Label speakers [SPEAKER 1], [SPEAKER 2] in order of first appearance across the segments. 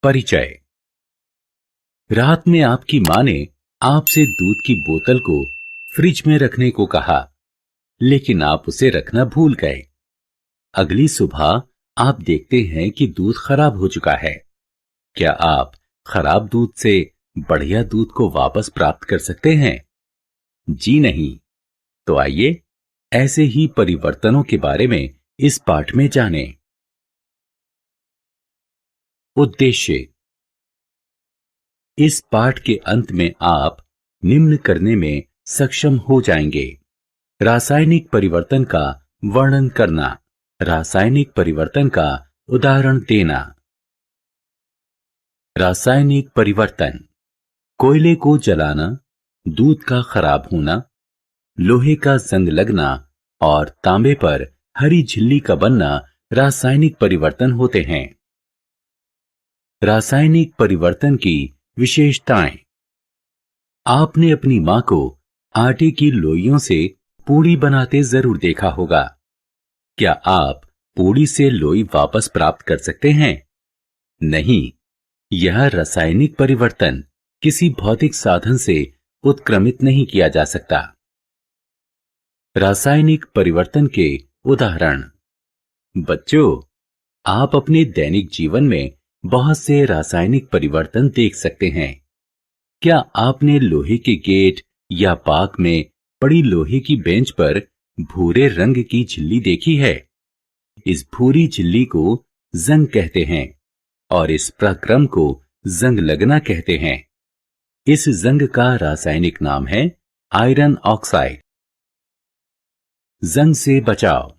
[SPEAKER 1] परिचय। रात में आपकी मां ने आपसे दूध की बोतल को फ्रिज में रखने को कहा, लेकिन आप उसे रखना भूल गए। अगली सुबह आप देखते हैं कि दूध खराब हो चुका है। क्या आप खराब दूध से बढ़िया दूध को वापस प्राप्त कर सकते हैं? जी नहीं। तो आइए ऐसे ही परिवर्तनों के बारे में इस पाठ में जानें। उद्देश्य। इस पाठ के अंत में आप निम्न करने में सक्षम हो जाएंगे। रासायनिक परिवर्तन का वर्णन करना, रासायनिक परिवर्तन का उदाहरण देना। रासायनिक परिवर्तन: कोयले को जलाना, दूध का खराब होना, लोहे का जंग लगना और तांबे पर हरी झिल्ली का बनना रासायनिक परिवर्तन होते हैं। रासायनिक परिवर्तन की विशेषताएं। आपने अपनी मां को आटे की लोइयों से पूड़ी बनाते जरूर देखा होगा। क्या आप पूड़ी से लोई वापस प्राप्त कर सकते हैं? नहीं। यह रासायनिक परिवर्तन किसी भौतिक साधन से उत्क्रमित नहीं किया जा सकता। रासायनिक परिवर्तन के उदाहरण। बच्चों, आप अपने दैनिक जीवन में बहुत से रासायनिक परिवर्तन देख सकते हैं। क्या आपने लोहे के गेट या पार्क में पड़ी लोहे की बेंच पर भूरे रंग की झिल्ली देखी है? इस भूरी झिल्ली को जंग कहते हैं और इस प्रक्रम को जंग लगना कहते हैं। इस जंग का रासायनिक नाम है आयरन ऑक्साइड। जंग से बचाव।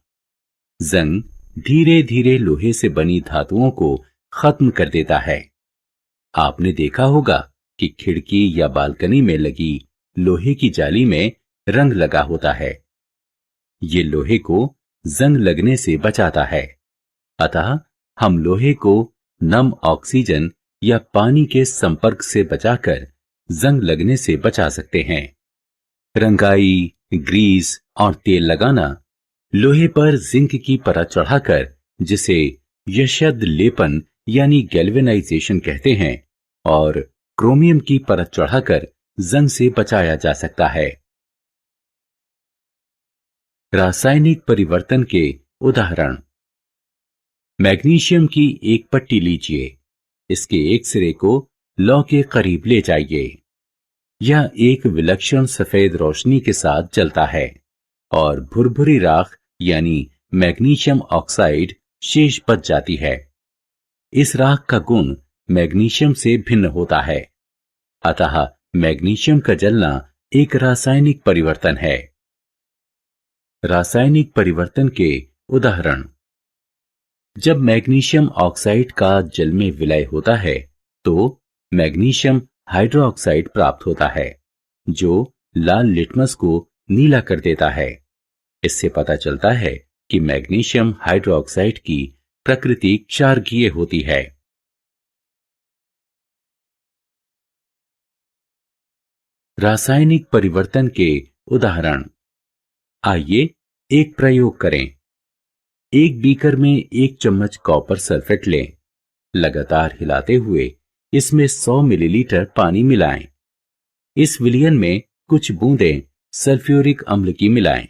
[SPEAKER 1] जंग धीरे धीरे लोहे से बनी धातुओं को खत्म कर देता है। आपने देखा होगा कि खिड़की या बालकनी में लगी लोहे की जाली में रंग लगा होता है। ये लोहे को जंग लगने से बचाता है। अतः हम लोहे को नम ऑक्सीजन या पानी के संपर्क से बचाकर जंग लगने से बचा सकते हैं। रंगाई, ग्रीस और तेल लगाना। लोहे पर जिंक की परत चढ़ाकर, जिसे यशद लेपन यानी गैल्वेनाइजेशन कहते हैं, और क्रोमियम की परत चढ़ाकर जंग से बचाया जा सकता है। रासायनिक परिवर्तन के उदाहरण। मैग्नीशियम की एक पट्टी लीजिए। इसके एक सिरे को लौ के करीब ले जाइए। यह एक विलक्षण सफेद रोशनी के साथ जलता है और भुरभुरी राख यानी मैग्नीशियम ऑक्साइड शेष बच जाती है। इस राख का गुण मैग्नीशियम से भिन्न होता है। अतः मैग्नीशियम का जलना एक रासायनिक परिवर्तन है। रासायनिक परिवर्तन के उदाहरण। जब मैग्नीशियम ऑक्साइड का जल में विलय होता है तो मैग्नीशियम हाइड्रोक्साइड प्राप्त होता है, जो लाल लिटमस को नीला कर देता है। इससे पता चलता है कि मैग्नीशियम हाइड्रोक्साइड की प्रकृति क्षारकीय होती है। रासायनिक परिवर्तन के उदाहरण। आइए एक प्रयोग करें। एक बीकर में 1 चम्मच कॉपर सल्फेट लें। लगातार हिलाते हुए इसमें 100 मिलीलीटर पानी मिलाएं। इस विलयन में कुछ बूंदें सल्फ्यूरिक अम्ल की मिलाएं।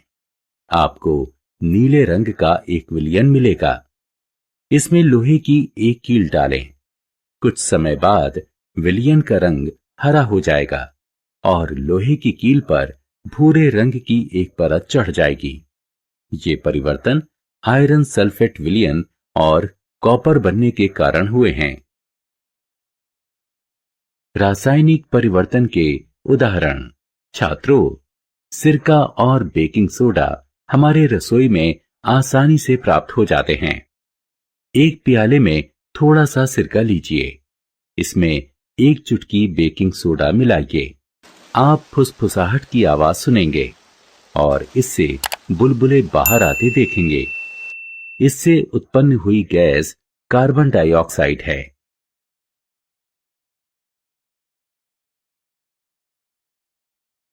[SPEAKER 1] आपको नीले रंग का एक विलयन मिलेगा। इसमें लोहे की एक कील डालें। कुछ समय बाद विलयन का रंग हरा हो जाएगा और लोहे की कील पर भूरे रंग की एक परत चढ़ जाएगी। ये परिवर्तन आयरन सल्फेट विलयन और कॉपर बनने के कारण हुए हैं। रासायनिक परिवर्तन के उदाहरण। छात्रों, सिरका और बेकिंग सोडा हमारे रसोई में आसानी से प्राप्त हो जाते हैं। एक प्याले में थोड़ा सा सिरका लीजिए। इसमें 1 चुटकी बेकिंग सोडा मिलाइए। आप फुसफुसाहट की आवाज सुनेंगे और इससे बुलबुले बाहर आते देखेंगे। इससे उत्पन्न हुई गैस कार्बन डाइऑक्साइड है।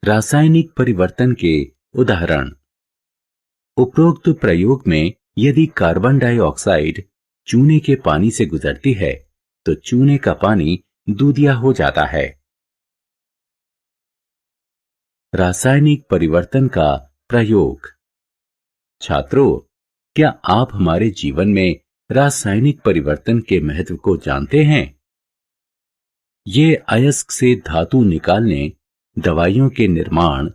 [SPEAKER 1] रासायनिक परिवर्तन के उदाहरण। उपरोक्त प्रयोग में यदि कार्बन डाइऑक्साइड चूने के पानी से गुजरती है तो चूने का पानी दूधिया हो जाता है। रासायनिक परिवर्तन का प्रयोग। छात्रों, क्या आप हमारे जीवन में रासायनिक परिवर्तन के महत्व को जानते हैं? ये अयस्क से धातु निकालने, दवाइयों के निर्माण,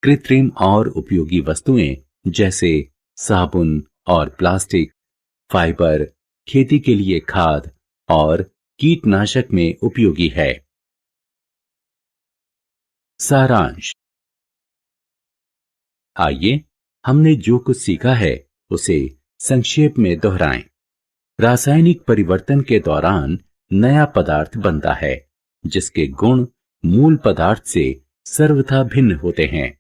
[SPEAKER 1] कृत्रिम और उपयोगी वस्तुएं जैसे साबुन और प्लास्टिक, फाइबर, खेती के लिए खाद और कीटनाशक में उपयोगी है। सारांश। आइए हमने जो कुछ सीखा है उसे संक्षेप में दोहराएं। रासायनिक परिवर्तन के दौरान नया पदार्थ बनता है जिसके गुण मूल पदार्थ से सर्वथा भिन्न होते हैं।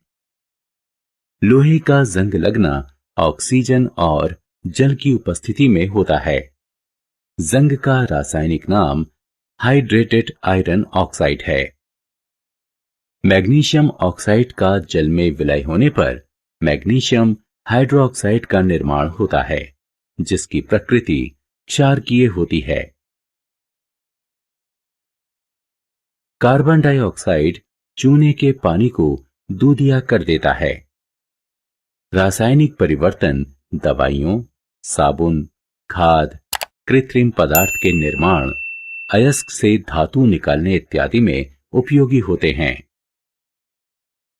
[SPEAKER 1] लोहे का जंग लगना ऑक्सीजन और जल की उपस्थिति में होता है। जंग का रासायनिक नाम हाइड्रेटेड आयरन ऑक्साइड है। मैग्नीशियम ऑक्साइड का जल में विलय होने पर मैग्नीशियम हाइड्रोक्साइड का निर्माण होता है, जिसकी प्रकृति क्षारकीय होती है। कार्बन डाइऑक्साइड चूने के पानी को दूधिया कर देता है। रासायनिक परिवर्तन दवाइयों, साबुन, खाद, कृत्रिम पदार्थ के निर्माण, अयस्क से धातु निकालने इत्यादि में उपयोगी होते हैं।